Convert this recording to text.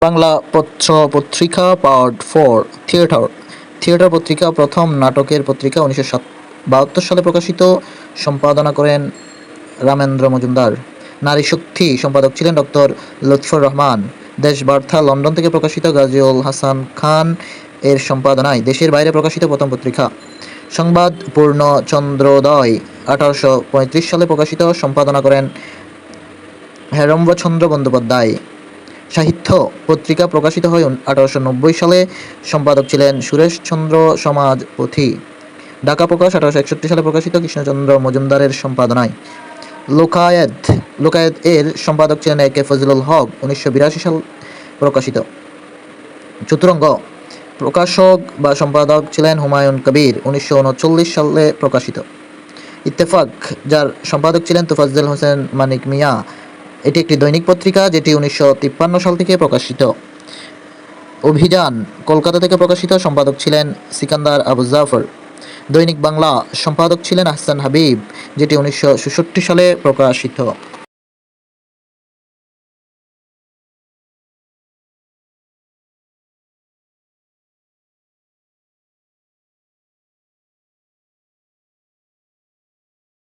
বাংলা পত্র পত্রিকা part 4 theatre theatre পত্রিকা প্রথম নাটকের পত্রিকা 1972 সালে প্রকাশিত। সম্পাদনা করেন রামেন্দ্র মজুমদার। নারী শক্তি সম্পাদক ছিলেন ডক্টর লুৎফর রহমান। দেশবার্তা লন্ডন থেকে প্রকাশিত গাজীউল হাসান খান এর সম্পাদনায় দেশের বাইরে প্রকাশিত প্রথম পত্রিকা। সংবাদ পূর্ণচন্দ্রোদয় 1835 সালে প্রকাশিত। সম্পাদনা করেন হেরম্বচন্দ্র বন্দ্যোপাধ্যায়। সাহিত্য পত্রিকা প্রকাশিত হয় 1890 সালে। সম্পাদক ছিলেন সুরেশচন্দ্র সমাজপথী। ঢাকা প্রকাশ 1861 সালে প্রকাশিত কৃষ্ণচন্দ্র মজুমদারের সম্পাদনায়। লোকায়েত এর সম্পাদক ছিলেন এ কে ফজলুল হক। 1982 সাল প্রকাশিত। চতুরঙ্গ প্রকাশক বা সম্পাদক ছিলেন হুমায়ুন কবির। 1939 সালে প্রকাশিত। ইত্তেফাক, যার সম্পাদক ছিলেন তোফাজ্জল হোসেন মানিক মিয়া। এটি একটি দৈনিক পত্রিকা যেটি 1953 সাল থেকে প্রকাশিত। অভিযান কলকাতা থেকে প্রকাশিত। সম্পাদক ছিলেন সিকান্দার আবু জাফর। দৈনিক বাংলা সম্পাদক ছিলেন আহসান হাবিব, যেটি 1966 সালে প্রকাশিত।